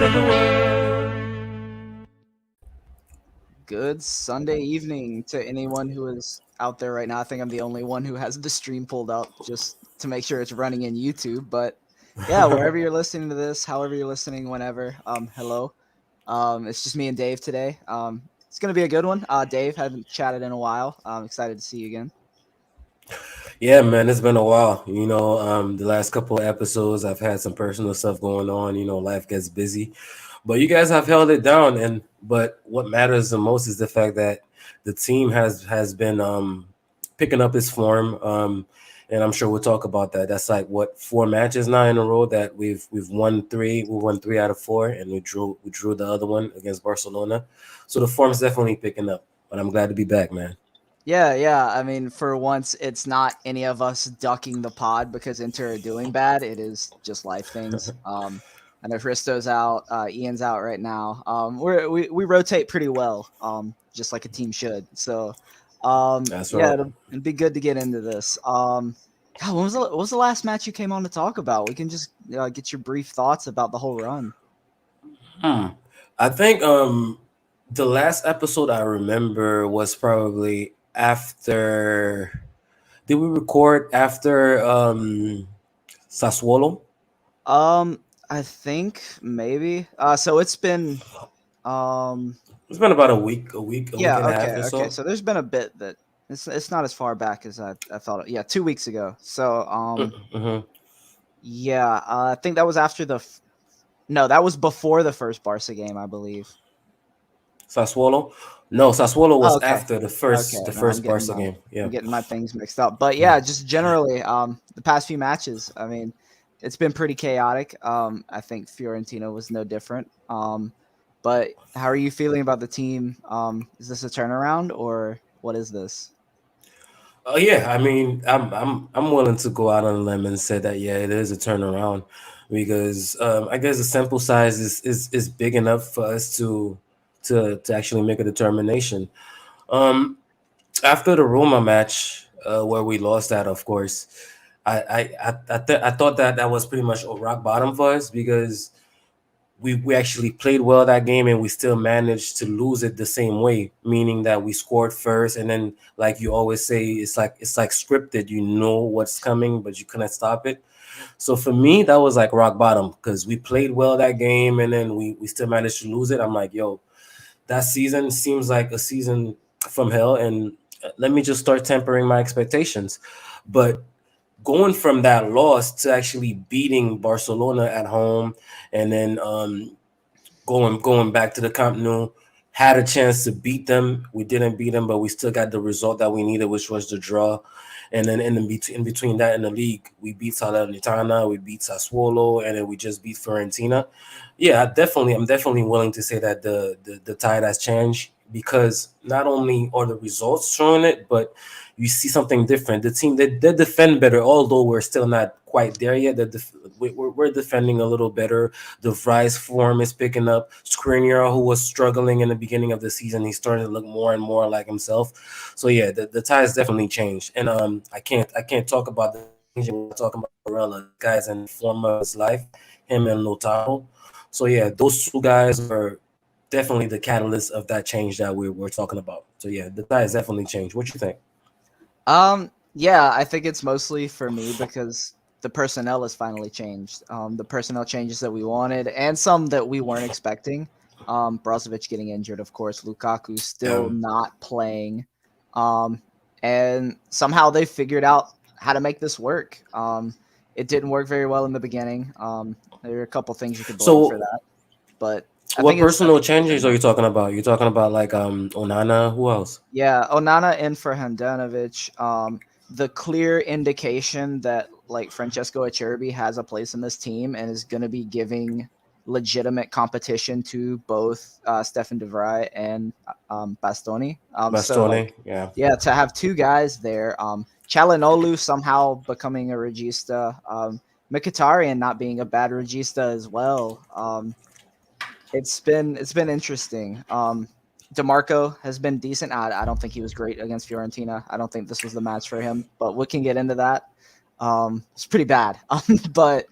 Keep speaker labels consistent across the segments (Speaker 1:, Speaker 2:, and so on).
Speaker 1: in the world.
Speaker 2: Good Sunday evening to anyone who is out there right now. I think I'm the only one who has the stream pulled up just to make sure it's running in YouTube. But yeah, wherever you're listening to this, however you're listening, whenever, hello. It's just me and Dave today. It's gonna be a good one. Dave, haven't chatted in a while. I'm excited to see you again.
Speaker 3: Yeah, man, it's been a while. The last couple of episodes, I've had some personal stuff going on. Life gets busy, but you guys have held it down. But what matters the most is the fact that the team has been picking up its form. And I'm sure we'll talk about that. That's like what 4 matches now in a row that we've won three. We won 3 out of 4, and we drew the other one against Barcelona. So the form's definitely picking up. But I'm glad to be back, man.
Speaker 2: Yeah. I mean, for once, it's not any of us ducking the pod because Inter are doing bad. It is just life things. I know Christo's out, Ian's out right now. We rotate pretty well, just like a team should. So,
Speaker 3: That's
Speaker 2: yeah,
Speaker 3: right.
Speaker 2: it'd be good to get into this. God, what was the last match you came on to talk about? We can just get your brief thoughts about the whole run.
Speaker 3: I think the last episode I remember was probably after. Did we record after Sassuolo?
Speaker 2: I think maybe. So it's been, um,
Speaker 3: It's been about a week
Speaker 2: yeah,
Speaker 3: and a half or
Speaker 2: okay.
Speaker 3: so.
Speaker 2: So there's been a bit that it's not as far back as I thought. Yeah, 2 weeks ago. So
Speaker 3: Hmm.
Speaker 2: yeah, I think that was after no, that was before the first Barca game, I believe.
Speaker 3: Sassuolo? No, Sassuolo
Speaker 2: Oh,
Speaker 3: was
Speaker 2: okay.
Speaker 3: after the
Speaker 2: Okay,
Speaker 3: first the
Speaker 2: no,
Speaker 3: first Barca game.
Speaker 2: I'm
Speaker 3: Yeah.
Speaker 2: getting my things mixed up. But yeah, just generally, the past few matches, I mean, it's been pretty chaotic. I think Fiorentina was no different. But how are you feeling about the team? Is this a turnaround or what is this?
Speaker 3: Oh yeah, I mean, I'm willing to go out on a limb and say that yeah, it is a turnaround because I guess the sample size is big enough for us to actually make a determination. Um, After the Roma match, where we lost that, of course, I thought that that was pretty much a rock bottom for us because we actually played well that game and we still managed to lose it the same way, meaning that we scored first and then like you always say, it's like scripted. You know what's coming, but you couldn't stop it. So for me, that was like rock bottom because we played well that game and then we still managed to lose it. I'm like, yo, that season seems like a season from hell, and let me just start tempering my expectations. But going from that loss to actually beating Barcelona at home, and then going back to the Camp Nou, had a chance to beat them. We didn't beat them, but we still got the result that we needed, which was the draw. And then in between that in the league, we beat Salernitana, we beat Sassuolo, and then we just beat Fiorentina. Yeah, I'm definitely willing to say that the tide has changed because not only are the results showing it, but you see something different. The team they defend better, although we're still not quite there yet. We're defending a little better. The Vries form is picking up. Skriniar, who was struggling in the beginning of the season, he's starting to look more and more like himself. So yeah, the tide has definitely changed. And I can't talk about the change without talking about Barella. This guy's in the form of his life, him and Lotaro. So yeah, those two guys are definitely the catalyst of that change that we're talking about. So yeah, the tide has definitely changed. What you think?
Speaker 2: Yeah, I think it's mostly for me because the personnel has finally changed. The personnel changes that we wanted and some that we weren't expecting. Brozovic getting injured, of course. Lukaku still
Speaker 3: Um,
Speaker 2: not playing. Um, and somehow they figured out how to make this work. It didn't work very well in the beginning. There are a couple things you could blame for
Speaker 3: so
Speaker 2: that, but I
Speaker 3: what
Speaker 2: think it's
Speaker 3: personal
Speaker 2: starting to figure
Speaker 3: changes
Speaker 2: it
Speaker 3: are
Speaker 2: out.
Speaker 3: you talking about? You're talking about like Onana. Who else?
Speaker 2: Yeah, Onana in for Handanovic. The clear indication that like Francesco Acerbi has a place in this team and is going to be giving legitimate competition to both Stefan De Vrij and Bastoni. So like,
Speaker 3: Bastoni. Yeah.
Speaker 2: yeah, to have two guys there, Chalanolu somehow becoming a regista, Mkhitaryan not being a bad regista as well. It's been interesting. DeMarco has been decent. I don't think he was great against Fiorentina. I don't think this was the match for him, but we can get into that. It's pretty bad. But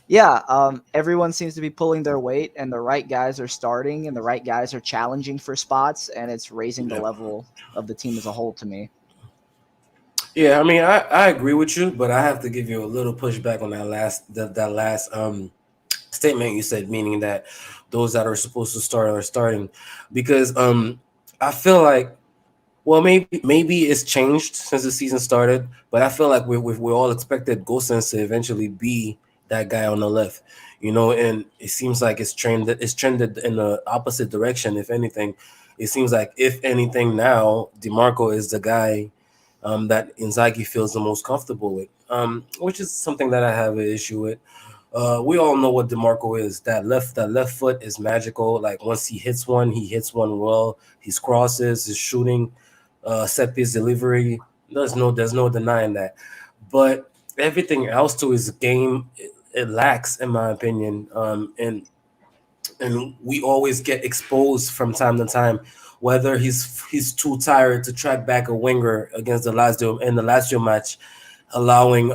Speaker 2: Yeah, everyone seems to be pulling their weight, and the right guys are starting, and the right guys are challenging for spots, and it's raising the
Speaker 3: Yeah.
Speaker 2: level of the team as a whole to me.
Speaker 3: Yeah, I mean, I agree with you, but I have to give you a little pushback on that last statement you said, meaning that those that are supposed to start are starting, because I feel like, well, maybe it's changed since the season started, but I feel like we all expected Gosens to eventually be that guy on the left, and it seems like it's trended in the opposite direction. If anything, it seems like if anything now, Demarco is the guy that Inzaghi feels the most comfortable with, which is something that I have an issue with. We all know what Demarco is. That left foot is magical. Like once he hits one well. His crosses, his shooting, set piece delivery. There's no denying that. But everything else to his game, it lacks, in my opinion. And we always get exposed from time to time, whether he's too tired to track back a winger against the Lazio match, allowing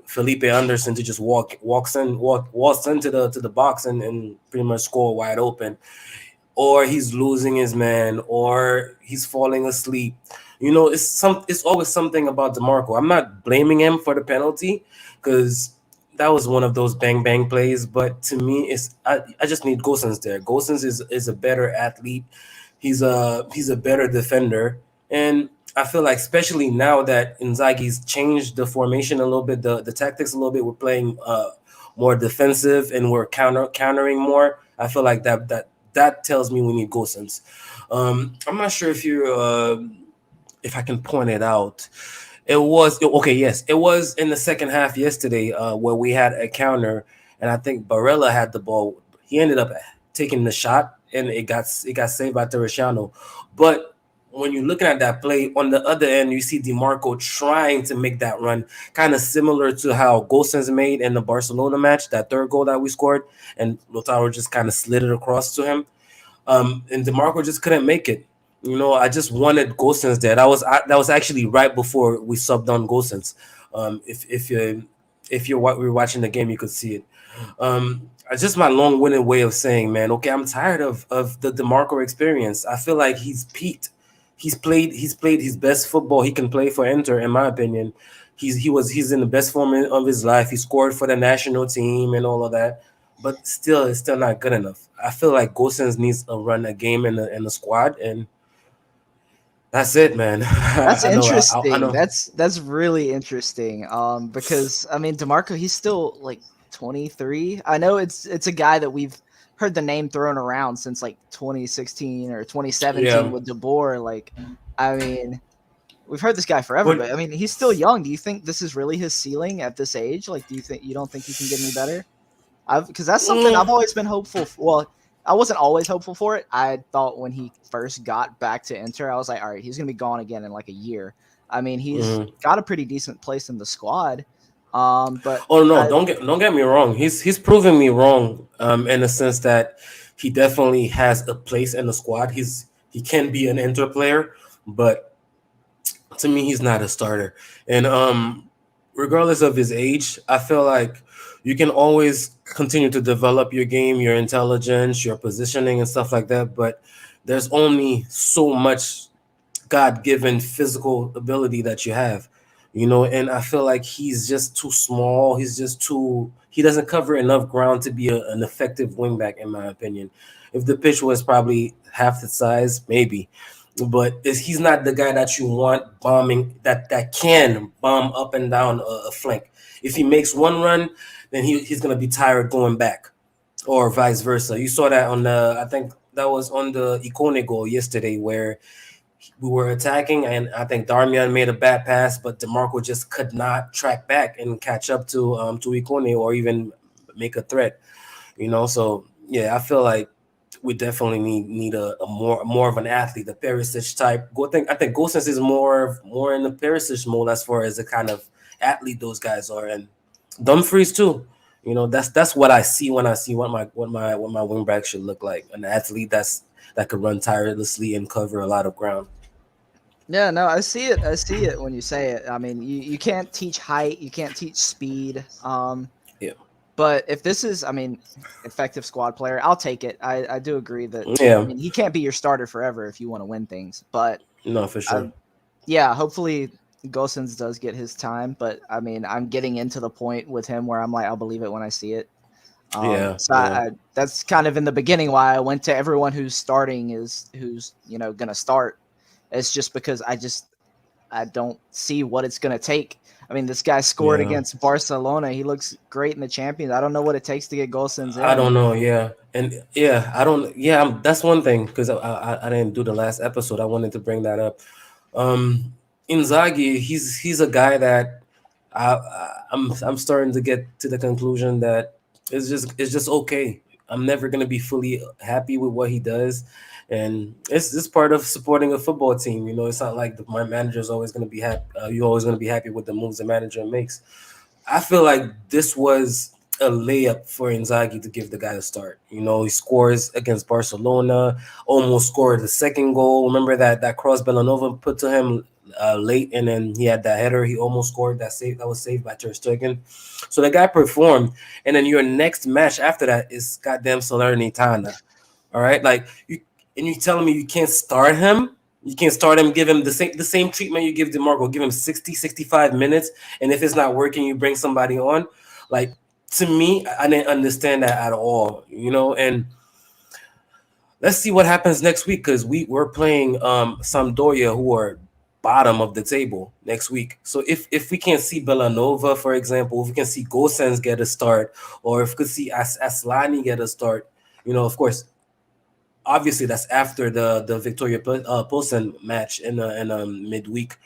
Speaker 3: Felipe Anderson to just walks into the box and pretty much score wide open, or he's losing his man, or he's falling asleep. It's always something about DeMarco. I'm not blaming him for the penalty because that was one of those bang bang plays. But to me, I just need Gosens there. Gosens is a better athlete. He's a better defender, and I feel like especially now that Inzaghi's changed the formation a little bit, the tactics a little bit. We're playing more defensive and we're countering more. I feel like that tells me we need Gosens. I'm not sure if I can point it out. It was okay. Yes, it was in the second half yesterday where we had a counter, and I think Barella had the ball. He ended up taking the shot, and it got saved by Teresiano. But when you're looking at that play on the other end, you see Demarco trying to make that run, kind of similar to how Gosens made in the Barcelona match, that third goal that we scored, and Lautaro just kind of slid it across to him. And Demarco just couldn't make it. I just wanted Gosens there. That was actually right before we subbed on Gosens. If we were watching the game, you could see it. It's just my long-winded way of saying, man. Okay, I'm tired of the Demarco experience. I feel like he's peaked. He's played his best football he can play for Inter, in my opinion. He's in the best form of his life. He scored for the national team and all of that, but still, it's still not good enough. I feel like Gosens needs to run a game in the squad, and that's it, man.
Speaker 2: That's
Speaker 3: I know. I
Speaker 2: interesting.
Speaker 3: know.
Speaker 2: That's really interesting. Because I mean, Demarco, he's still like 23. I know it's a guy that we've heard the name thrown around since like 2016 or 2017
Speaker 3: Yeah,
Speaker 2: with De Boer. Like, I mean, we've heard this guy forever,
Speaker 3: but
Speaker 2: but I mean, he's still young. Do you think this is really his ceiling at this age? Like, you don't think he can get any better? Because that's something I've
Speaker 3: mm,
Speaker 2: always been hopeful for. Well, I wasn't always hopeful for it. I thought when he first got back to Inter, I was like, all right, he's gonna be gone again in like a year. I mean, he's
Speaker 3: mhm.
Speaker 2: got a pretty decent place in the squad. But
Speaker 3: Oh no,
Speaker 2: I,
Speaker 3: don't get me wrong. He's proven me wrong. In the sense that he definitely has a place in the squad. He can be an Inter player, but to me, he's not a starter. And regardless of his age, I feel like you can always continue to develop your game, your intelligence, your positioning, and stuff like that. But there's only so much God-given physical ability that you have, and I feel like he's just too small. He doesn't cover enough ground to be an effective wingback, in my opinion. If the pitch was probably half the size, maybe, but he's not the guy that you want bombing, that can bomb up and down a flank. If he makes one run, then he's gonna be tired going back, or vice versa. You saw that I think that was on the Icone goal yesterday, where we were attacking, and I think Darmian made a bad pass, but Demarco just could not track back and catch up to Icone, or even make a threat. So yeah, I feel like we definitely need a more of an athlete, the Perisic type. I think Gosens is more in the Perisic mold as far as the kind of athlete those guys are, and Dumfries too. That's what I see when I see what my wing back should look like. An athlete that could run tirelessly and cover a lot of ground.
Speaker 2: yeah, no, I see it. I see it when you say it. I mean, you can't teach height. You can't teach speed.
Speaker 3: Yeah.
Speaker 2: But if this is, I mean, effective squad player, I'll take it. I do agree that, I
Speaker 3: Yeah,
Speaker 2: mean, he can't be your starter forever if you want to win things. But
Speaker 3: no, for
Speaker 2: I,
Speaker 3: sure.
Speaker 2: yeah, hopefully Gosens does get his time. But I mean, I'm getting into the point with him where I'm like, I'll believe it when I see it.
Speaker 3: Yeah,
Speaker 2: So
Speaker 3: yeah.
Speaker 2: that's kind of in the beginning why I went to everyone who's starting is who's gonna start. It's just because I don't see what it's gonna take. I mean, this guy scored
Speaker 3: Yeah.
Speaker 2: against Barcelona. He looks great in the Champions. I don't know what it takes to get Gosens
Speaker 3: I
Speaker 2: in.
Speaker 3: don't know. Yeah, and yeah, I don't. Yeah, that's one thing because I didn't do the last episode. I wanted to bring that up. Um, Inzaghi, he's a guy that I'm starting to get to the conclusion that it's just okay. I'm never gonna be fully happy with what he does, and it's part of supporting a football team. You know, it's not like my manager is always gonna be happy. You're always gonna be happy with the moves the manager makes. I feel like this was a layup for Inzaghi to give the guy a start. You know, he scores against Barcelona, almost scored the second goal. Remember that cross Belanova put to him late, and then he had that header. He almost scored that was saved by Ter Stegen. So the guy performed, and then your next match after that is goddamn Salernitana. All right, like you telling me you can't start him? You can't start him, give him the same treatment you give DeMarco, give him 60, 65 minutes, and if it's not working, you bring somebody on. Like to me, I didn't understand that at all, you know. And let's see what happens next week because we're playing Sampdoria, who are bottom of the table next week. So if we can't see Bellanova, for example, if we can see Gosens get a start, or if we could see Aslani get a start, you know, of course, obviously that's after the Victoria Pilsen match in a midweek.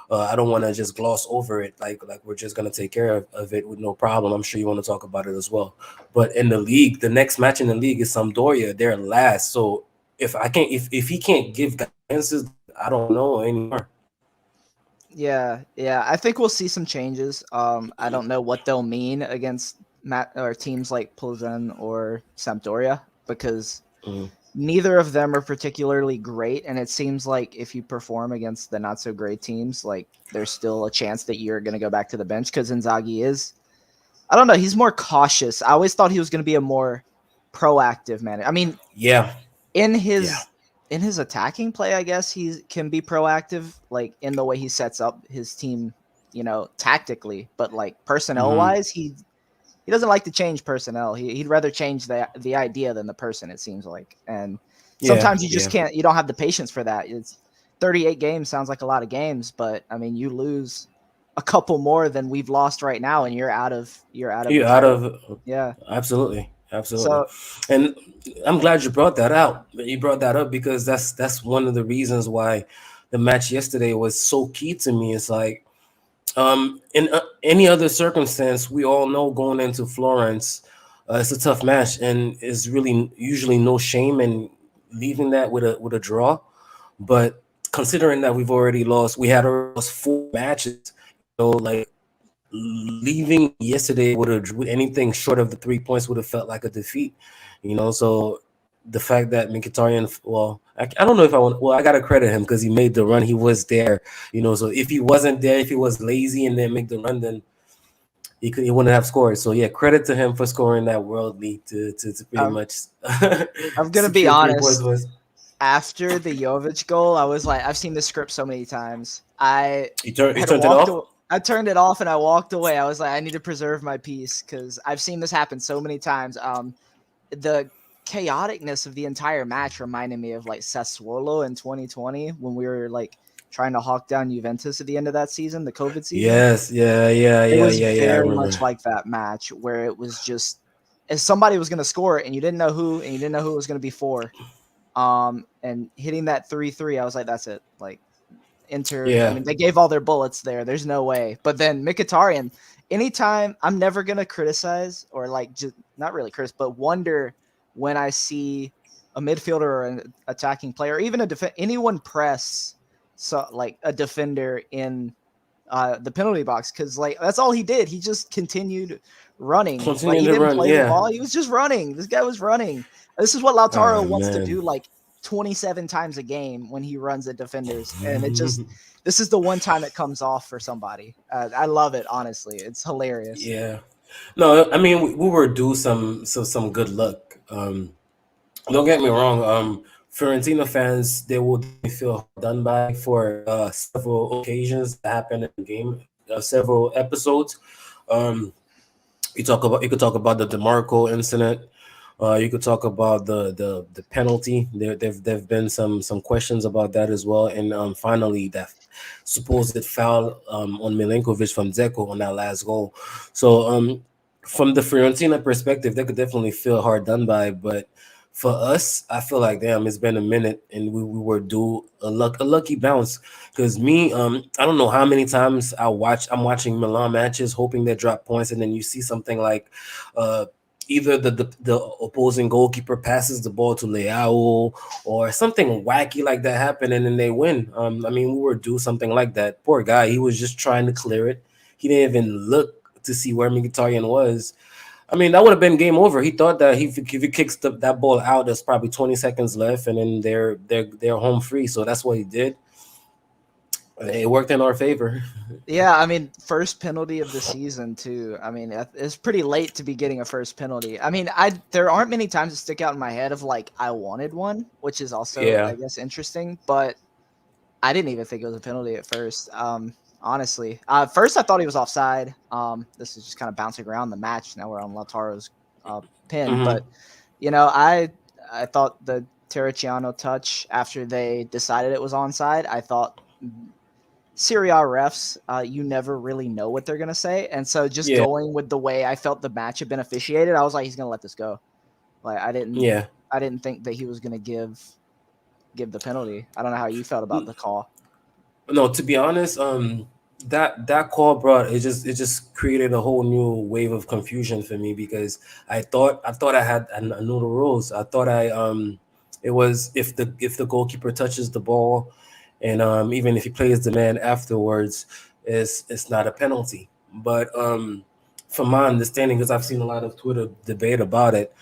Speaker 3: I don't want to just gloss over it like we're just gonna take care of it with no problem. I'm sure you want to talk about it as well. But in the league, the next match in the league is Sampdoria. They're last. So if he can't give answers, I don't know anymore.
Speaker 2: Yeah. I think we'll see some changes. I don't know what they'll mean against teams like Plzen or Sampdoria because
Speaker 3: Mm.
Speaker 2: neither of them are particularly great, and it seems like if you perform against the not so great teams, like there's still a chance that you're going to go back to the bench because Inzaghi is. I don't know. He's more cautious. I always thought he was going to be a more proactive man. I mean,
Speaker 3: Yeah,
Speaker 2: in
Speaker 3: yeah.
Speaker 2: his attacking play, I guess he can be proactive, like in the way he sets up his team, tactically. But like personnel
Speaker 3: Hmm.
Speaker 2: wise, he doesn't like to change personnel. He'd rather change the idea than the person. It seems like, and
Speaker 3: Yeah,
Speaker 2: sometimes you just
Speaker 3: yeah.
Speaker 2: can't. You don't have the patience for that. It's 38 games sounds like a lot of games, but I mean, you lose a couple more than we've lost right now, and you're out of
Speaker 3: You're
Speaker 2: the
Speaker 3: out
Speaker 2: fight.
Speaker 3: of
Speaker 2: Yeah.
Speaker 3: absolutely, absolutely.
Speaker 2: So
Speaker 3: And I'm glad you brought that out. You brought that up because that's one of the reasons why the match yesterday was so key to me. It's like in any other circumstance, we all know going into Florence, it's a tough match, and it's really usually no shame in leaving that with a draw. But considering that we had already lost 4 matches, like leaving yesterday with anything short of the 3 points would have felt like a defeat, So the fact that Mkhitaryan, well, I don't know if I want. Well, I gotta credit him because he made the run. He was there, So if he wasn't there, if he was lazy and then make the run, then he wouldn't have scored. So yeah, credit to him for scoring that world league to pretty
Speaker 2: I'm
Speaker 3: much
Speaker 2: I'm gonna be
Speaker 3: secure 3 points.
Speaker 2: honest.
Speaker 3: Was
Speaker 2: After the Jovic goal, I was like, I've seen this script so many times.
Speaker 3: he turned it off?
Speaker 2: I turned it off and I walked away. I was like, I need to preserve my peace because I've seen this happen so many times. The chaoticness of the entire match reminded me of like Sassuolo in 2020 when we were like trying to hawk down Juventus at the end of that season, the COVID season.
Speaker 3: Yes, yeah, yeah,
Speaker 2: It
Speaker 3: yeah,
Speaker 2: was
Speaker 3: yeah, yeah. I
Speaker 2: very much
Speaker 3: remember.
Speaker 2: like that match where it was just if somebody was going to score it and you didn't know who and you didn't know who it was going to be for. And hitting that 3-3, I was like, that's it. Like Inter, I
Speaker 3: Yeah.
Speaker 2: mean, they gave all their bullets there. There's no way. But then Mkhitaryan, anytime I'm never gonna criticize or like just not really criticize, but wonder when I see a midfielder or an attacking player, or even anyone press like a defender in the penalty box because like that's all he did. He just continued running. Like
Speaker 3: Continue
Speaker 2: he
Speaker 3: to
Speaker 2: didn't
Speaker 3: run.
Speaker 2: play the
Speaker 3: Yeah.
Speaker 2: ball. He was just running. This guy was running. This is what Lautaro
Speaker 3: Oh
Speaker 2: wants to
Speaker 3: man.
Speaker 2: do like 27 times a game when he runs at defenders, and this is the one time it comes off for somebody. I love it honestly. It's hilarious.
Speaker 3: Yeah. No, I mean we were due some good luck. Don't get me wrong. Fiorentina fans, they will definitely feel hard done by for several occasions that happened in the game, several episodes. Um, you could talk about the DeMarco incident. You could talk about the penalty. There've been some questions about that as well, and finally that supposed foul on Milinkovic from Dzeko on that last goal. So from the Fiorentina perspective, they could definitely feel hard done by, but for us, I feel like damn, it's been a minute, and we were due a lucky bounce. Because me, I don't know how many times I'm watching Milan matches, hoping they drop points, and then you see something like, uh, either the opposing goalkeeper passes the ball to Leao or something wacky like that happen, and then they win. I mean, we were due something like that. Poor guy, he was just trying to clear it. He didn't even look to see where Mkhitaryan was. I mean, that would have been game over. He thought that if he kicks that ball out, there's probably 20 seconds left, and then they're home free. So that's what he did. It worked in our favor.
Speaker 2: Yeah, I mean, first penalty of the season too. I mean, it's pretty late to be getting a first penalty. I mean, I there aren't many times that stick out in my head of like I wanted one, which is also
Speaker 3: Yeah.
Speaker 2: I guess interesting. But I didn't even think it was a penalty at first. Honestly, first I thought he was offside. This is just kind of bouncing around the match. Now we're on Lautaro's pin,
Speaker 3: Hmm.
Speaker 2: but you know, I thought the Terracciano touch after they decided it was onside. I thought Serie A refs, you never really know what they're gonna say, and so just
Speaker 3: Yeah.
Speaker 2: going with the way I felt the match had been officiated, I was like, he's gonna let this go. Like
Speaker 3: Yeah.
Speaker 2: I didn't think that he was gonna give the penalty. I don't know how you felt about the call.
Speaker 3: No, to be honest, that call brought it just created a whole new wave of confusion for me because I knew the rules. I thought I it was if the goalkeeper touches the ball, and even if he plays the man afterwards, it's not a penalty. But from my understanding, because I've seen a lot of Twitter debate about it,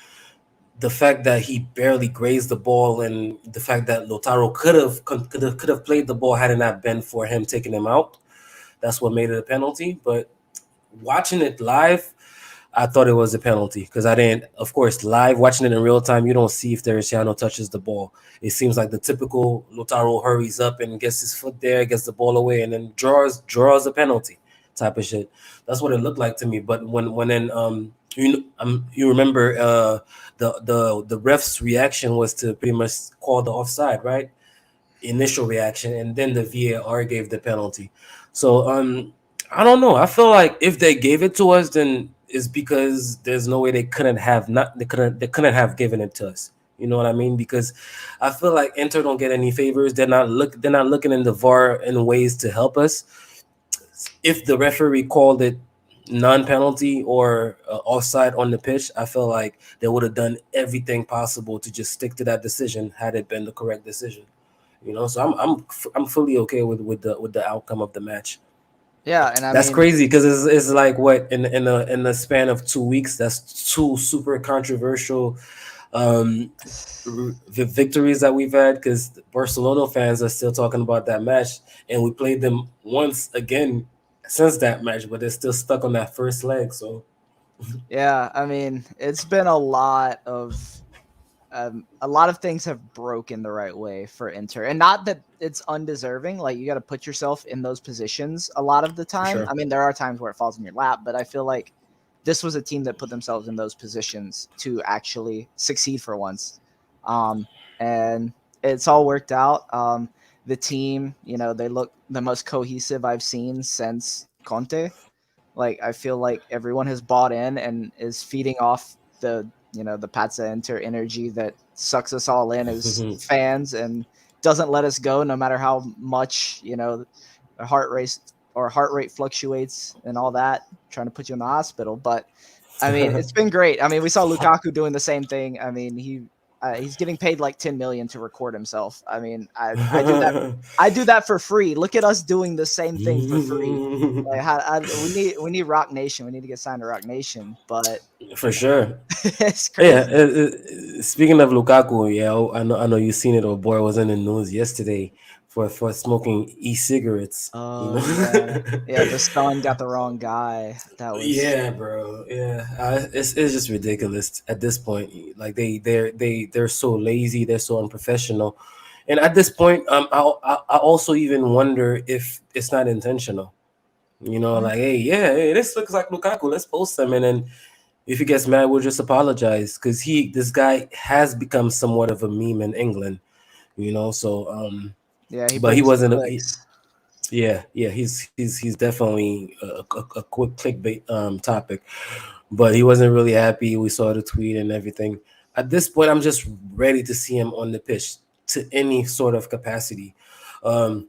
Speaker 3: the fact that he barely grazed the ball and the fact that Lotaro could have played the ball had it not been for him taking him out, that's what made it a penalty. But watching it live, I thought it was a penalty because I didn't. Of course, live watching it in real time, you don't see if Teresiano touches the ball. It seems like the typical Lotaro hurries up and gets his foot there, gets the ball away, and then draws a penalty type of shit. That's what it looked like to me. But when then you remember the ref's reaction was to pretty much call the offside, right? Initial reaction, and then the VAR gave the penalty. So I don't know. I feel like if they gave it to us, then it's because there's no way they couldn't have given it to us. You know what I mean? Because I feel like Inter don't get any favors. They're not looking in the VAR in ways to help us. If the referee called it non-penalty or offside on the pitch, I feel like they would have done everything possible to just stick to that decision had it been the correct decision. You know, so I'm fully okay with the outcome of the match.
Speaker 2: Yeah, and I
Speaker 3: That's
Speaker 2: mean,
Speaker 3: crazy because it's like what in the span of 2 weeks. That's two super controversial victories that we've had because Barcelona fans are still talking about that match, and we played them once again since that match, but they're still stuck on that first leg. So
Speaker 2: yeah, I mean, it's been a lot of things have broken the right way for Inter, and not that it's undeserving. Like you got to put yourself in those positions a lot of the
Speaker 3: for
Speaker 2: time.
Speaker 3: sure,
Speaker 2: I mean, there are times where it falls in your lap, but I feel like this was a team that put themselves in those positions to actually succeed for once, um, and it's all worked out. The team, you know, they look the most cohesive I've seen since Conte. Like I feel like everyone has bought in and is feeding off the the Pazza Inter energy that sucks us all in as fans and doesn't let us go no matter how much the heart rate fluctuates and all that, trying to put you in the hospital. But I mean, it's been great. I mean, we saw Lukaku doing the same thing. I mean, he's getting paid like 10 million to record himself. I mean, I do that. I do that for free. Look at us doing the same thing for free. Like we need Rock Nation. We need to get signed to Rock Nation, but
Speaker 3: for sure.
Speaker 2: it's
Speaker 3: Yeah.
Speaker 2: crazy.
Speaker 3: Speaking of Lukaku, yeah, I know you've seen it. Or boy, was in the news yesterday for smoking e-cigarettes. You
Speaker 2: Oh yeah,
Speaker 3: know.
Speaker 2: yeah. The son got the wrong guy. That was
Speaker 3: Yeah, bro. Yeah, it's just ridiculous at this point. Like they're so lazy, they're so unprofessional, and at this point, I also even wonder if it's not intentional. You know, like hey, this looks like Lukaku. Let's post him, and then if he gets mad, we'll just apologize because this guy has become somewhat of a meme in England. You know, so
Speaker 2: yeah. He
Speaker 3: but he
Speaker 2: brings the
Speaker 3: wasn't.
Speaker 2: clicks.
Speaker 3: Yeah, he's definitely a quick clickbait topic, but he wasn't really happy. We saw the tweet and everything. At this point, I'm just ready to see him on the pitch to any sort of capacity. Um,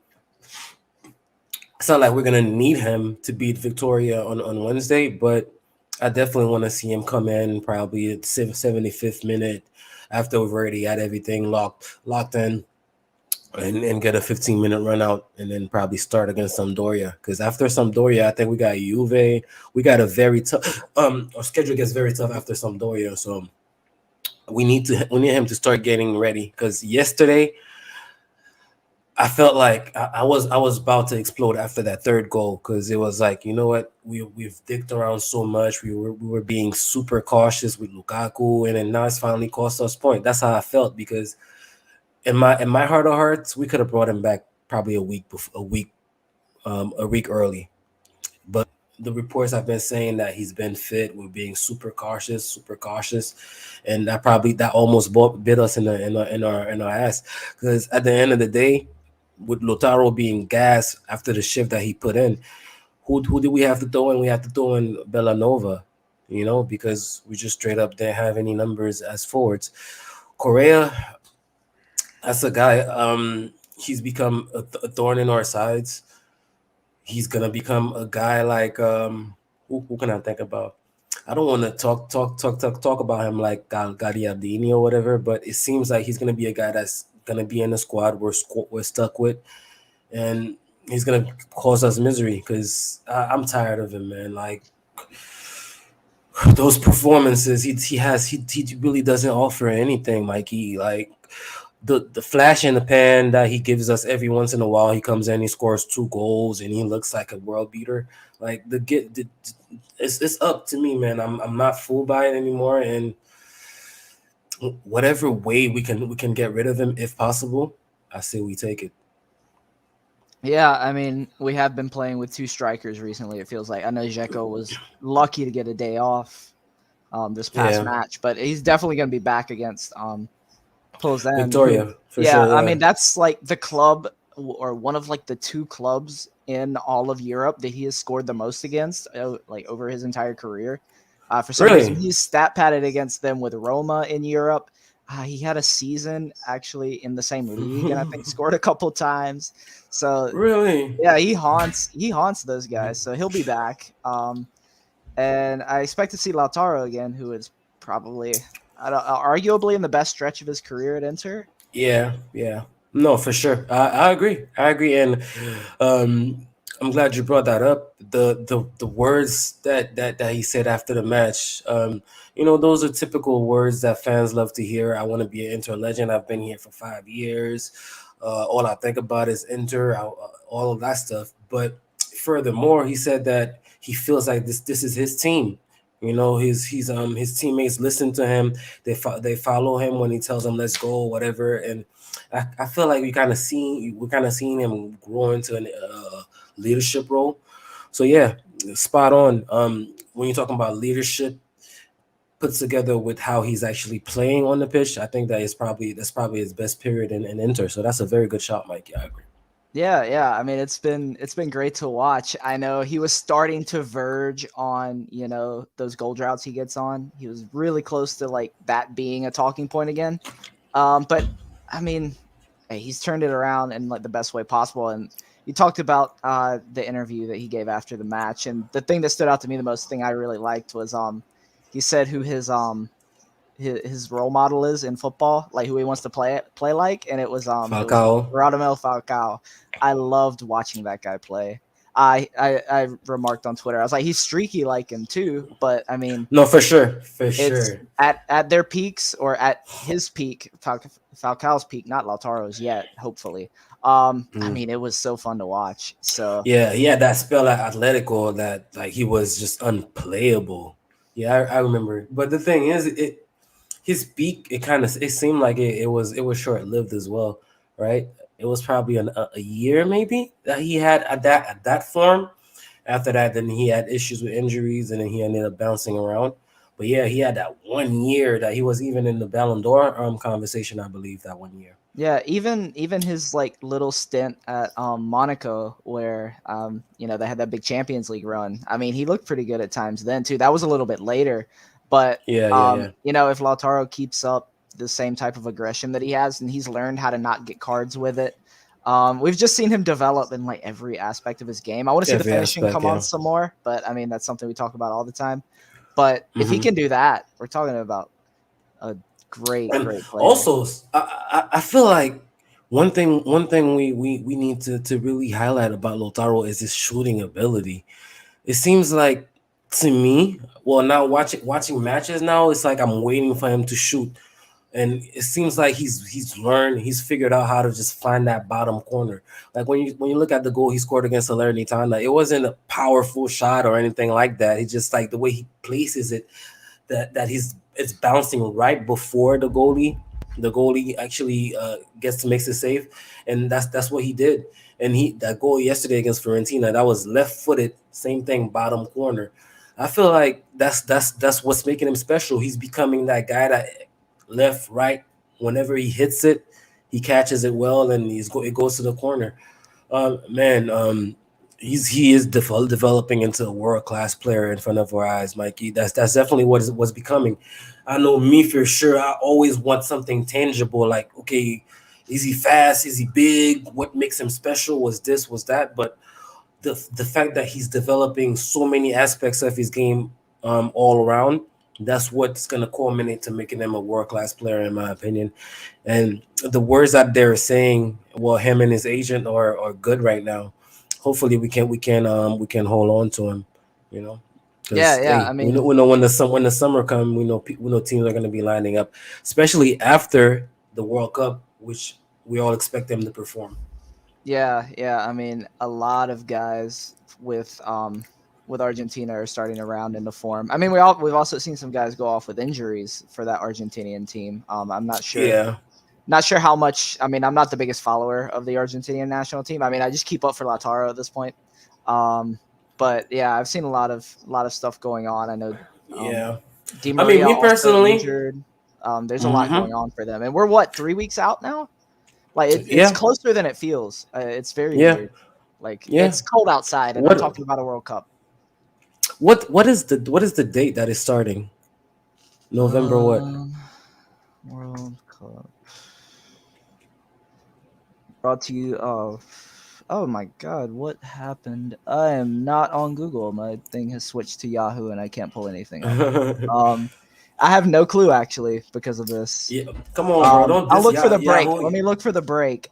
Speaker 3: it's not like we're gonna need him to beat Victoria on Wednesday, but I definitely want to see him come in probably at 75th minute after we've already had everything locked in and get a 15-minute run out and then probably start against Sampdoria. Because after Sampdoria, I think we got Juve. We got a very tough our schedule gets very tough after Sampdoria. So we need him to start getting ready. Because yesterday I felt like I was about to explode after that third goal because it was like, you know what, we've dicked around so much. We were being super cautious with Lukaku, and then now it's finally cost us point. That's how I felt because in my heart of hearts, we could have brought him back probably a week early. But the reports have been saying that he's been fit. We're being super cautious, and that almost bit us in our ass. Because at the end of the day, with Lotaro being gas after the shift that he put in, who did we have to throw in? We had to throw in Bellanova, because we just straight up didn't have any numbers as forwards. Correa, that's a guy. He's become a thorn in our sides. He's gonna become a guy like who can I think about? I don't want to talk about him like Gagliardini or whatever, but it seems like he's gonna be a guy that's gonna be in the squad we're stuck with, and he's gonna cause us misery because I'm tired of him, man. Like those performances he really doesn't offer anything, Mikey. Like the flash in the pan that he gives us every once in a while. He comes in, he scores 2 goals, and he looks like a world beater. Like it's up to me, man. I'm not fooled by it anymore, and whatever way we can get rid of him if possible, I say we take it.
Speaker 2: Yeah, I mean, we have been playing with two strikers recently. It feels like I know Dzeko was lucky to get a day off this past
Speaker 3: Yeah,
Speaker 2: match, but he's definitely going to be back against Plzen, who,
Speaker 3: Victoria for
Speaker 2: yeah,
Speaker 3: sure.
Speaker 2: I
Speaker 3: Yeah,
Speaker 2: mean, that's like the club or one of like the two clubs in all of Europe that he has scored the most against, like over his entire career. For some reason,
Speaker 3: really,
Speaker 2: he's stat padded against them with Roma in Europe. He had a season actually in the same league, and I think scored a couple times. So
Speaker 3: really.
Speaker 2: yeah, he haunts those guys. So he'll be back. And I expect to see Lautaro again, who is probably arguably in the best stretch of his career at Inter.
Speaker 3: Yeah. No, for sure. I agree. I agree, and um, I'm glad you brought that up. The words that he said after the match. Those are typical words that fans love to hear. I want to be an Inter legend. I've been here for 5 years. All I think about is Inter. All of that stuff. But furthermore, he said that he feels like this is his team. His teammates listen to him. They follow him when he tells them let's go or whatever, and I feel like we're kind of seeing him grow into a leadership role. So yeah, spot on. When you're talking about leadership put together with how he's actually playing on the pitch, I think that's probably his best period in Inter. So that's a very good shot, Mike. Yeah, I agree.
Speaker 2: Yeah. I mean, it's been great to watch. I know he was starting to verge on those goal droughts he gets on. He was really close to like that being a talking point again. But I mean, hey, he's turned it around in like the best way possible. And you talked about the interview that he gave after the match, and the thing that stood out to me, the most thing I really liked was he said who his role model is in football, like who he wants to play like, and it was
Speaker 3: Falcao.
Speaker 2: Radamel Falcao. I loved watching that guy play. I remarked on Twitter. I was like, he's streaky like him too, but I mean,
Speaker 3: No, for sure, for
Speaker 2: it's
Speaker 3: sure.
Speaker 2: at their peaks or at his peak, Falcao's peak, not Lautaro's yet. Hopefully, I
Speaker 3: Mm.
Speaker 2: mean, it was so fun to watch. So
Speaker 3: Yeah, he had that spell at Atletico that like he was just unplayable. Yeah, I remember. But the thing is, his peak it seemed like it was short lived as well, right? It was probably a year maybe that he had at that form. After that, then he had issues with injuries, and then he ended up bouncing around. But yeah, he had that 1 year that he was even in the Ballon d'Or conversation, I believe, that 1 year.
Speaker 2: yeah, even his like little stint at Monaco, where they had that big Champions League run. I mean, he looked pretty good at times then too. That was a little bit later, but
Speaker 3: Yeah, yeah, yeah.
Speaker 2: if Lautaro keeps up the same type of aggression that he has, and he's learned how to not get cards with it. We've just seen him develop in like every aspect of his game. I want to see the
Speaker 3: Every
Speaker 2: finishing
Speaker 3: aspect,
Speaker 2: come on
Speaker 3: yeah.
Speaker 2: some more, but I mean that's something we talk about all the time. But if he
Speaker 3: Hmm.
Speaker 2: can do that, we're talking about a great,
Speaker 3: And
Speaker 2: great player.
Speaker 3: also, I feel like one thing we need to really highlight about Lautaro is his shooting ability. It seems like to me, well, now watching matches now, it's like I'm waiting for him to shoot, and it seems like he's figured out how to just find that bottom corner. Like when you look at the goal he scored against Salernitana, it wasn't a powerful shot or anything like that. It's just like the way he places it, that it's bouncing right before the goalie. The goalie actually gets to makes the save, and that's what he did. And that goal yesterday against Fiorentina, that was left footed, same thing, bottom corner. I feel like that's what's making him special. He's becoming that guy that left, right, whenever he hits it, he catches it well, and it goes to the corner. Man, he is developing into a world class player in front of our eyes, Mikey. That's definitely what's becoming. I know me for sure. I always want something tangible, like okay, is he fast? Is he big? What makes him special? Was this? Was that? But the fact that he's developing so many aspects of his game all around, that's what's gonna culminate to making him a world class player, in my opinion. And the words that they're saying, well, him and his agent are good right now. Hopefully, we can hold on to him, you know,
Speaker 2: Yeah,
Speaker 3: because
Speaker 2: yeah. I
Speaker 3: hey, we know,
Speaker 2: mean,
Speaker 3: we know when the summer come, we know teams are gonna be lining up, especially after the World Cup, which we all expect them to perform.
Speaker 2: yeah, yeah. I mean, a lot of guys with Argentina are starting to round into form. I mean, we've also seen some guys go off with injuries for that Argentinian team. I'm
Speaker 3: Yeah,
Speaker 2: not sure how much. I mean, I'm not the biggest follower of the Argentinian national team. I mean, I just keep up for Lautaro at this point. Um, but yeah, I've seen a lot of stuff going on. I know um,
Speaker 3: yeah.
Speaker 2: Di
Speaker 3: I mean,
Speaker 2: Maria
Speaker 3: me
Speaker 2: also
Speaker 3: personally,
Speaker 2: injured. There's a lot
Speaker 3: hmm
Speaker 2: going on for them, and we're what 3 weeks out now. Like it's
Speaker 3: yeah,
Speaker 2: closer than it feels. It's very
Speaker 3: yeah,
Speaker 2: weird. Like
Speaker 3: yeah.
Speaker 2: it's cold outside, and I'm
Speaker 3: What
Speaker 2: talking about a World Cup.
Speaker 3: what is the date that is starting? November what?
Speaker 2: Um, World Cup brought to you. Oh my God, what happened? I am not on Google. My thing has switched to Yahoo, and I can't pull anything up. Um, I have no clue actually because of this.
Speaker 3: Yeah, come on, bro. Don't
Speaker 2: I'll
Speaker 3: this
Speaker 2: look for the break.
Speaker 3: Yahoo.
Speaker 2: Let me look for the break.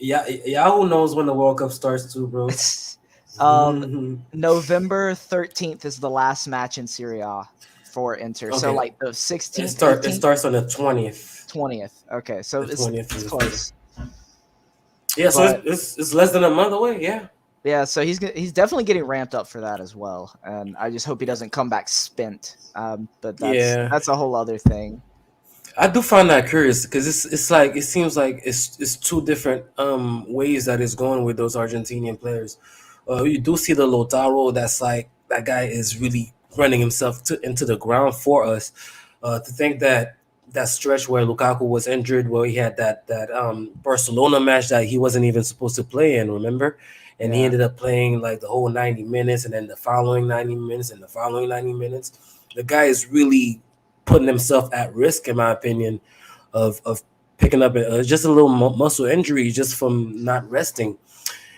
Speaker 3: Yeah, Yahoo knows when the World Cup starts too, bro.
Speaker 2: um, November 13th is the last match in Serie A for Inter. So
Speaker 3: Okay,
Speaker 2: like the
Speaker 3: it
Speaker 2: 16th,
Speaker 3: start it
Speaker 2: 18th,
Speaker 3: starts on the 20th.
Speaker 2: 20th. Okay, so
Speaker 3: The twentieth
Speaker 2: it's
Speaker 3: is the start.
Speaker 2: close.
Speaker 3: Yeah, so
Speaker 2: But
Speaker 3: it's less than a month away. Yeah,
Speaker 2: yeah, so he's definitely getting ramped up for that as well, and I just hope he
Speaker 3: yeah,
Speaker 2: doesn't come back spent. But
Speaker 3: yeah.
Speaker 2: that's a whole other thing.
Speaker 3: I do find that curious because it's like it seems like it's two different ways that it's going with those Argentinian players. You do see the Lautaro that's like that guy is really running himself into the ground for us. To think that stretch where Lukaku was injured, where he had that Barcelona match that he wasn't even supposed to play in, remember? And he
Speaker 2: Yeah,
Speaker 3: ended up playing like the whole 90 minutes, and then the following 90 minutes, and the following 90 minutes. The guy is really putting himself at risk, in my opinion, of picking up just a little muscle injury just from not resting.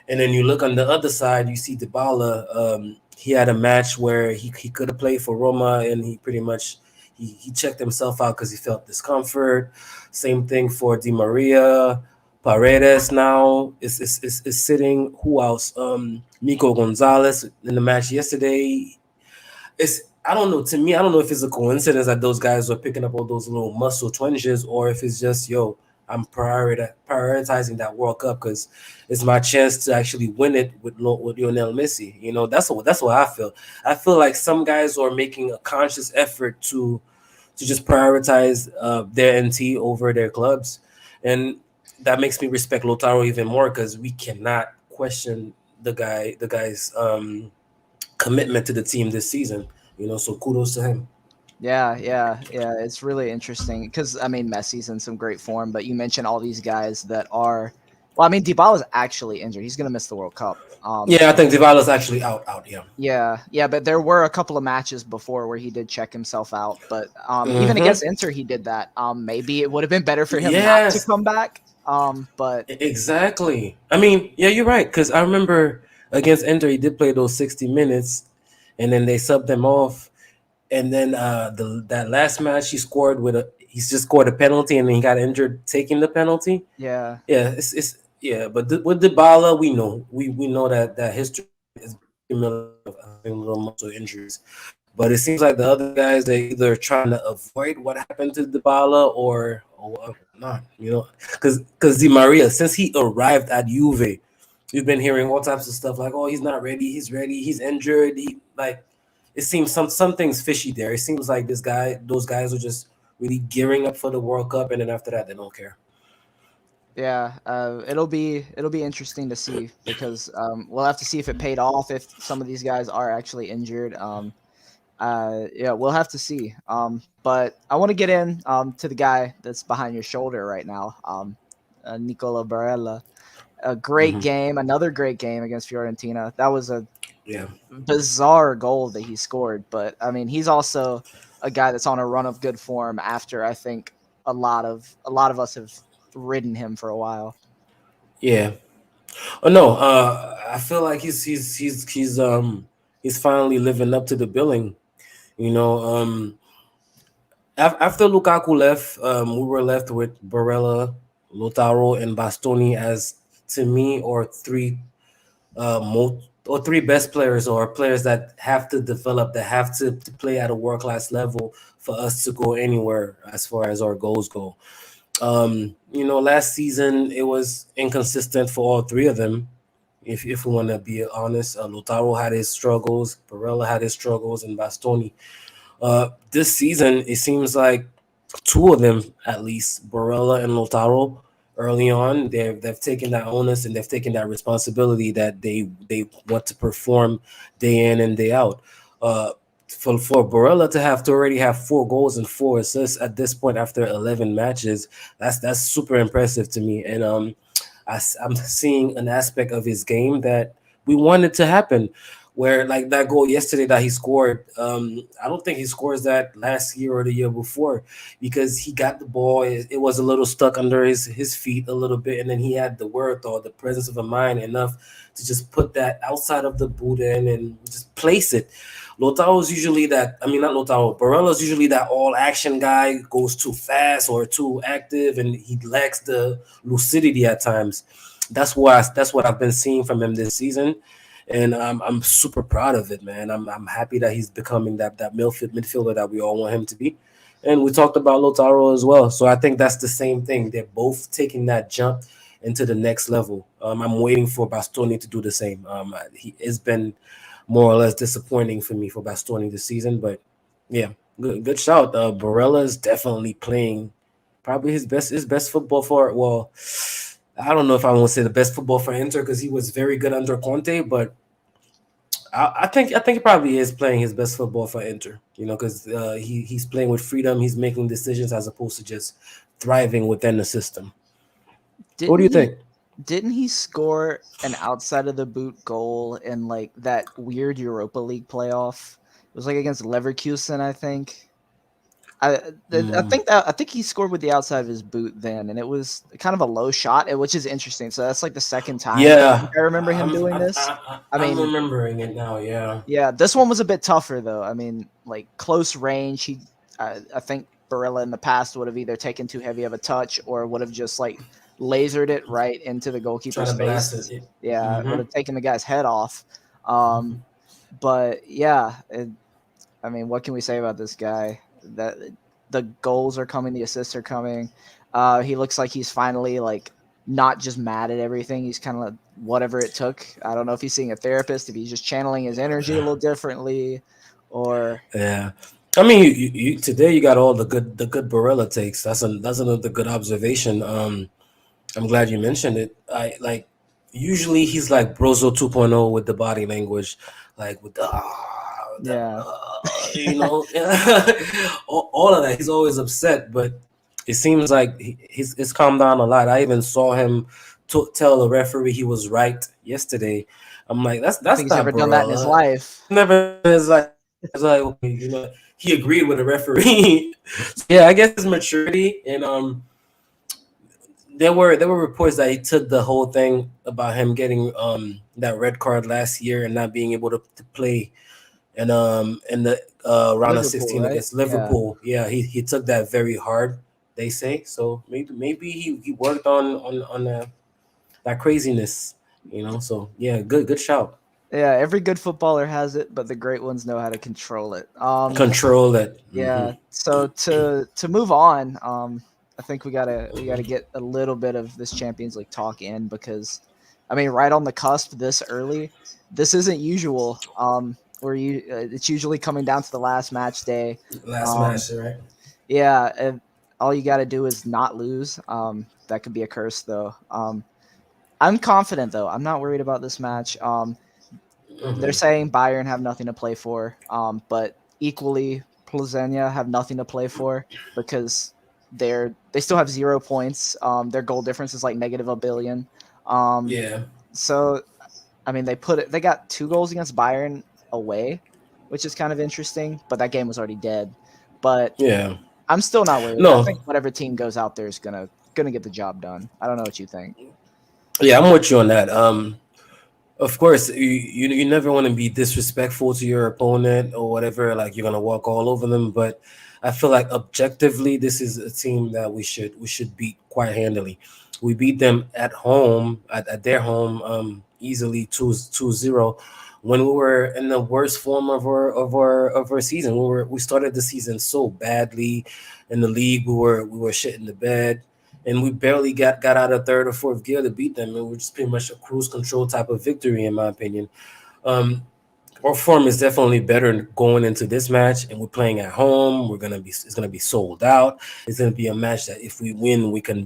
Speaker 3: And then you look on the other side, you see Dybala. He had a match where he could have played for Roma, and he pretty much he checked himself out because he felt discomfort. Same thing for Di Maria. Paredes now is sitting. Who else? Nico Gonzalez in the match yesterday. It's I don't know. To me, I don't know if it's a coincidence that those guys are picking up all those little muscle twinges, or if it's just I'm prioritizing that World Cup because it's my chance to actually win it with Lionel Messi. That's what I feel. I feel like some guys are making a conscious effort to just prioritize their NT over their clubs, and that makes me respect Lotaro even more because we cannot question the guy's commitment to the team this season. So kudos to him.
Speaker 2: Yeah. It's really interesting because I mean Messi's in some great form, but you mentioned all these guys that are. Well, I mean Dybala's actually injured. He's gonna miss the World Cup.
Speaker 3: Yeah, I think Dybala's actually out. Yeah.
Speaker 2: Yeah, but there were a couple of matches before where he did check himself out. But even
Speaker 3: Hmm.
Speaker 2: against Inter, he did that. Maybe it would have been better for him not to
Speaker 3: Yes,
Speaker 2: come back. But
Speaker 3: exactly. I mean, yeah, you're right. Because I remember against Inter, he did play those 60 minutes, and then they subbed him off. And then that last match, he's just scored a penalty, and then he got injured taking the penalty.
Speaker 2: yeah,
Speaker 3: Yeah, it's yeah. But with Dybala, we know that history is familiar of having little muscle injuries. But it seems like the other guys they either trying to avoid what happened to Dybala or not. Because Di Maria, since he arrived at Juve, we've been hearing all types of stuff like, oh, he's not ready, he's ready, he's injured. It seems something's fishy there. It seems like those guys are just really gearing up for the World Cup, and then after that, they don't care.
Speaker 2: yeah. It'll be interesting to see because we'll have to see if it paid off if some of these guys are actually injured. Yeah, we'll have to see. But I want to get in to the guy that's behind your shoulder right now, Nicola Barella. A great
Speaker 3: Hmm.
Speaker 2: game, another great game against Fiorentina. That was a
Speaker 3: Yeah,
Speaker 2: bizarre goal that he scored, but I mean, he's also a guy that's on a run of good form after I think a lot of us have ridden him for a while.
Speaker 3: yeah. Oh no, I feel like he's finally living up to the billing. You know, after Lukaku left, we were left with Barella, Lautaro, and Bastoni as to me or three best players or players that have to develop, that have to play at a world class level for us to go anywhere as far as our goals go. Last season it was inconsistent for all three of them. If we want to be honest, Lautaro had his struggles, Barella had his struggles, and Bastoni. This season, it seems like two of them, at least, Barella and Lautaro, early on, they've taken that onus and they've taken that responsibility that they want to perform day in and day out. Uh, for Barella to already have 4 goals and 4 assists at this point after 11 matches, that's super impressive to me. And I'm seeing an aspect of his game that we wanted to happen. Where like that goal yesterday that he scored, I don't think he scores that last year or the year before because he got the ball. It was a little stuck under his feet a little bit, and then he had the worth or the presence of a mind enough to just put that outside of the boot in and just place it. Lautaro is usually that. I mean, not Lautaro. Barella is usually that all action guy, goes too fast or too active, and he lacks the lucidity at times. That's what I've been seeing from him this season, and I'm super proud of it, man. I'm happy that he's becoming that midfielder that we all want him to be. And we talked about Lautaro as well, so I think that's the same thing. They're both taking that jump into the next level. I'm waiting for Bastoni to do the same. He has been more or less disappointing for me for Bastoni this season. But yeah, good shout. Barella is definitely playing probably his best football for, well, I don't know if I want to say the best football for Inter because he was very good under Conte, but I think he probably is playing his best football for Inter. Because he's playing with freedom. He's making decisions as opposed to just thriving within the system. What do
Speaker 2: Didn't
Speaker 3: you
Speaker 2: he
Speaker 3: think?
Speaker 2: didn't he score an outside of the boot goal in like that weird Europa League playoff? It was like against Leverkusen, I think.
Speaker 3: Mm.
Speaker 2: I think he scored with the outside of his boot then, and it was kind of a low shot, which is interesting. So that's like the second time I think
Speaker 3: Yeah,
Speaker 2: I remember him doing this. I
Speaker 3: I'm
Speaker 2: mean,
Speaker 3: remembering it now. Yeah.
Speaker 2: yeah, this one was a bit tougher though. I mean, like close range. I think Barella in the past would have either taken too heavy of a touch or would have just like lasered it right into the goalkeeper's
Speaker 3: Trying to blast
Speaker 2: face.
Speaker 3: it.
Speaker 2: Yeah, it would
Speaker 3: Mm-hmm.
Speaker 2: have taken the guy's head off. Um, but yeah, I mean, what can we say about this guy? That the goals are coming, the assists are coming. He looks like he's finally like not just mad at everything. He's kind of like whatever it took. I don't know if he's seeing a therapist, if he's just channeling his energy a little differently, or
Speaker 3: Yeah, I mean, today you got all the good Barella takes. That's another good observation. I'm glad you mentioned it. I like usually he's like Brozo 2.0 with the body language, like with
Speaker 2: yeah,
Speaker 3: you know, all of that. He's always upset, but it seems like he's calmed down a lot. I even saw him tell the referee he was right yesterday. I'm like,
Speaker 2: I don't think
Speaker 3: that's
Speaker 2: he's ever
Speaker 3: not
Speaker 2: done that in his
Speaker 3: Barella.
Speaker 2: life.
Speaker 3: Never is like it's like okay, you know, he agreed with the referee. So yeah, I guess his maturity and there were reports that he took the whole thing about him getting that red card last year and not being able to play and in the round of
Speaker 2: Liverpool,
Speaker 3: 16
Speaker 2: right?
Speaker 3: against
Speaker 2: Yeah.
Speaker 3: Liverpool. Yeah, he took that very hard. They say so. Maybe he worked on that craziness. You know. So yeah, good shout.
Speaker 2: Yeah, every good footballer has it, but the great ones know how to control it.
Speaker 3: Control it.
Speaker 2: Yeah. So to move on, I think we gotta get a little bit of this Champions League talk in because, I mean, right on the cusp this early, this isn't usual. Where it's usually coming down to the last match day.
Speaker 3: Last
Speaker 2: Um,
Speaker 3: match, right?
Speaker 2: yeah, and all you got to do is not lose. That could be a curse though. I'm confident though. I'm not worried about this match. They're
Speaker 3: Hmm.
Speaker 2: saying Bayern have nothing to play for, but equally Plzeňa have nothing to play for because they still have 0 points. Their goal difference is like negative a billion. Um,
Speaker 3: Yeah.
Speaker 2: so I mean they got 2 goals against Bayern away, which is kind of interesting, but that game was already dead. But
Speaker 3: Yeah.
Speaker 2: I'm still not worried. I
Speaker 3: No.
Speaker 2: think whatever team goes out there is gonna get the job done. I don't know what you think.
Speaker 3: Yeah, I'm with you on that. Of course, you never want to be disrespectful to your opponent or whatever. Like you're gonna walk all over them, but I feel like objectively, this is a team that we should beat quite handily. We beat them at home at their home easily 2-0 when we were in the worst form of our season. We started the season so badly in the league. We were shit in the bed and we barely got out of third or fourth gear to beat them. And we're just pretty much a cruise control type of victory, in my opinion. Um, our form is definitely better going into this match, and we're playing at home. It's gonna be sold out. It's gonna be a match that if we win, we can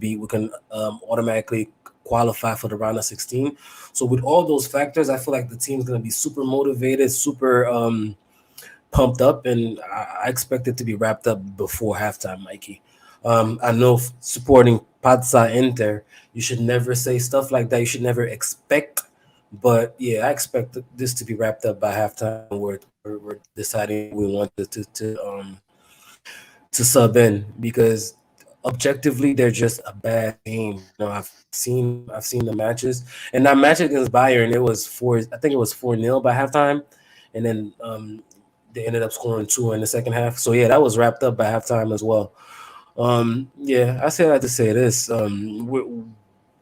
Speaker 3: automatically qualify for the round of 16. So with all those factors, I feel like the team's gonna be super motivated, super pumped up, and I expect it to be wrapped up before halftime, Mikey. I know supporting Pazza Inter, you should never say stuff like that. You should never expect, but yeah, I expect this to be wrapped up by halftime. We're deciding who we want to sub in because objectively they're just a bad team. You know, I've seen the matches, and that match against Bayern, it was four. I think it was 4-0 by halftime, and then they ended up scoring two in the second half. So yeah, that was wrapped up by halftime as well. Yeah, I say that to say this.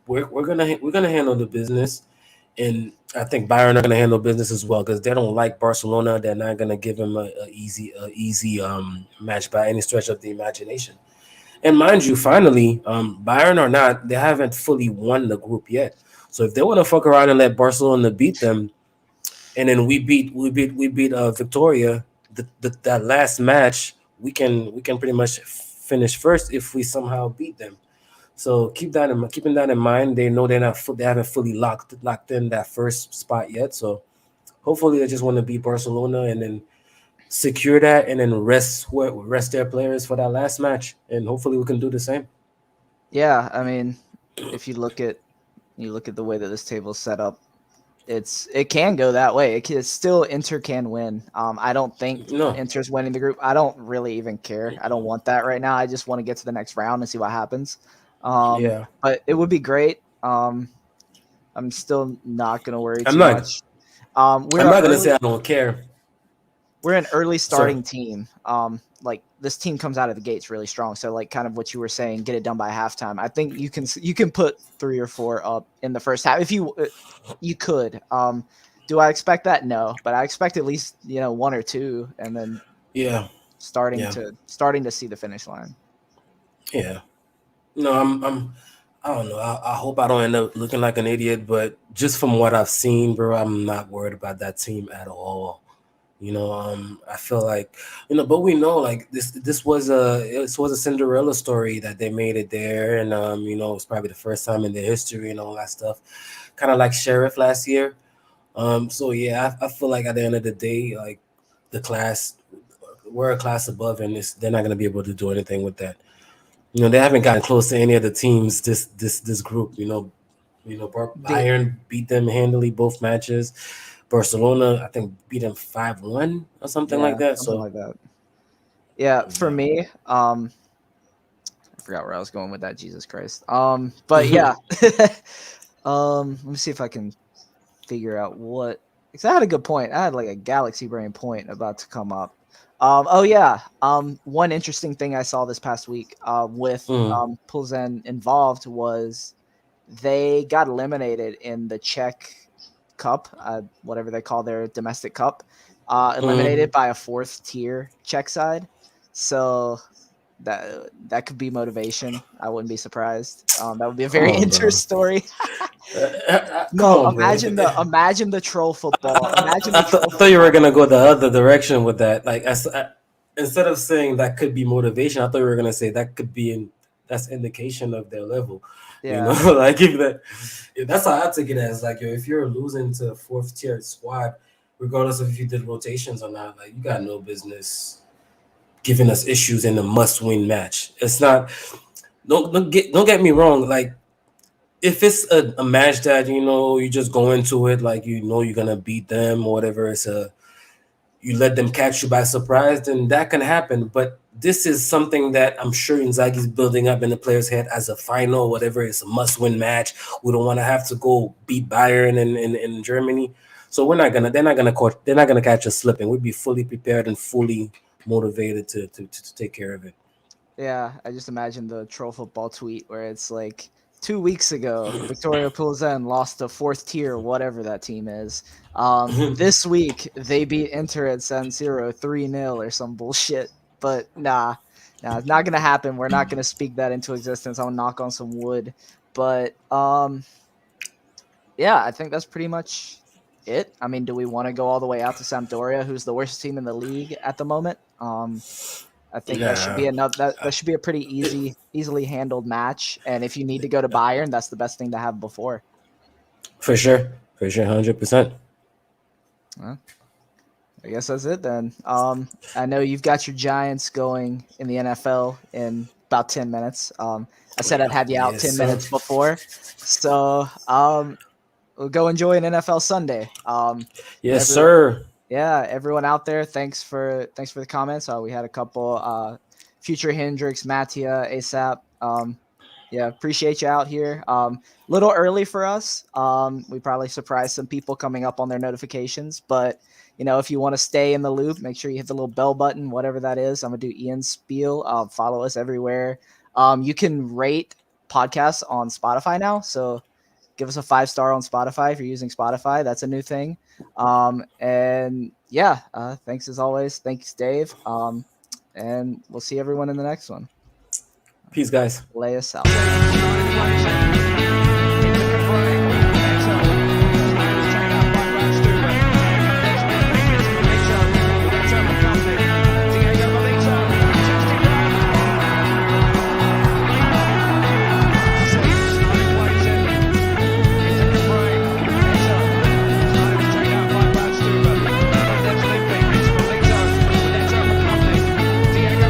Speaker 3: We're gonna handle the business, and I think Bayern are gonna handle business as well because they don't like Barcelona. They're not gonna give them a easy match by any stretch of the imagination. And mind you, finally, Bayern or not, they haven't fully won the group yet. So if they want to fuck around and let Barcelona beat them, and then we beat Victoria, that last match, we can pretty much finish first if we somehow beat them. So keeping that in mind, they know they haven't fully locked in that first spot yet. So hopefully they just want to beat Barcelona and then secure that and then rest their players for that last match, and hopefully we can do the same.
Speaker 2: Yeah, I mean, if you look at the way that this table's set up, it can go that way. It's still Inter can win. I don't think
Speaker 3: No,
Speaker 2: Inter's winning the group. I don't really even care. I don't want that right now. I just want to get to the next round and see what happens.
Speaker 3: yeah,
Speaker 2: But it would be great. I'm still not gonna worry
Speaker 3: I'm
Speaker 2: too
Speaker 3: not.
Speaker 2: much.
Speaker 3: I'm
Speaker 2: We're
Speaker 3: not gonna say
Speaker 2: early.
Speaker 3: I don't care.
Speaker 2: we're an early starting team. Like this team comes out of the gates really strong. So like kind of what you were saying, get it done by halftime. I think you can put 3 or 4 up in the first half if you could. Do I expect that? No, but I expect at least 1 or 2, and then
Speaker 3: Yeah,
Speaker 2: starting
Speaker 3: yeah,
Speaker 2: to see the finish line.
Speaker 3: yeah. No, I don't know. I hope I don't end up looking like an idiot, but just from what I've seen, bro, I'm not worried about that team at all. I feel like, but we know like this was a Cinderella story that they made it there, and it's probably the first time in their history and all that stuff. Kind of like Sheriff last year. So yeah, I feel like at the end of the day, like the class, we're a class above, and they're not gonna be able to do anything with that. They haven't gotten close to any of the teams this group.
Speaker 2: The
Speaker 3: Bayern beat them handily both matches. Barcelona, I think, beat them 5-1 or something like
Speaker 2: Yeah,
Speaker 3: that.
Speaker 2: something
Speaker 3: So
Speaker 2: like that. Yeah, for
Speaker 3: yeah.
Speaker 2: me, I forgot where I was going with that. Jesus Christ. But yeah, let me see if I can figure out what. Because I had a good point. I had like a galaxy brain point about to come up. Oh yeah. One interesting thing I saw this past week with
Speaker 3: Mm,
Speaker 2: Plzen involved was they got eliminated in the Czech Cup, whatever they call their domestic cup, eliminated
Speaker 3: mm.
Speaker 2: by a 4th tier Czech side. So that could be motivation. I wouldn't be surprised. That would be a
Speaker 3: Come
Speaker 2: very
Speaker 3: on,
Speaker 2: interesting
Speaker 3: bro.
Speaker 2: story.
Speaker 3: Come
Speaker 2: No,
Speaker 3: on, bro.
Speaker 2: imagine the troll football. Imagine the troll
Speaker 3: I thought you were
Speaker 2: football.
Speaker 3: gonna go the other direction with that. Like, instead of saying that could be motivation, I thought you were gonna say that could be that's indication of their level.
Speaker 2: Yeah,
Speaker 3: Like if that's how I take it as. Like, yo, if you're losing to a 4th tier squad, regardless of if you did rotations or not, like you got no business giving us issues in a must-win match. It's not. Don't get me wrong. Like, if it's a match that you just go into it like you're gonna beat them or whatever, you let them catch you by surprise, then that can happen. But this is something that I'm sure Inzaghi's building up in the players' head as a final, whatever. It's a must-win match. We don't want to have to go beat Bayern in Germany, so they're not gonna catch us slipping. We'd be fully prepared and fully motivated to take care of it.
Speaker 2: yeah. I just imagine the troll football tweet where it's like 2 weeks ago, Victoria Plzen lost to 4th tier, whatever that team is. This week they beat Inter at San Siro 3-0 or some bullshit. But nah, it's not gonna happen. We're not gonna speak that into existence. I'll knock on some wood. But yeah, I think that's pretty much it. I mean, do we want to go all the way out to Sampdoria, who's the worst team in the league at the moment? I think that should
Speaker 3: Nah,
Speaker 2: be enough. That should be a pretty easily handled match. And if you need to go to Bayern, that's the best thing to have before.
Speaker 3: for sure, 100%.
Speaker 2: Well, I guess that's it then. I know you've got your Giants going in the NFL in about 10 minutes. I said I'd have you out
Speaker 3: Yes,
Speaker 2: 10
Speaker 3: sir.
Speaker 2: minutes before. So we'll go enjoy an NFL Sunday.
Speaker 3: Yes,
Speaker 2: Everyone,
Speaker 3: sir.
Speaker 2: yeah, everyone out there, thanks for the comments. We had a couple Future Hendrix, Mattia, ASAP. Yeah, appreciate you out here. Little early for us. We probably surprised some people coming up on their notifications, but if you want to stay in the loop, make sure you hit the little bell button, whatever that is. I'm gonna do Ian's spiel. Follow us everywhere. You can rate podcasts on Spotify now, so give us a 5-star on Spotify if you're using Spotify. That's a new thing. And yeah, thanks as always. Thanks, Dave. And we'll see everyone in the next one.
Speaker 3: Peace, guys.
Speaker 2: Lay us out.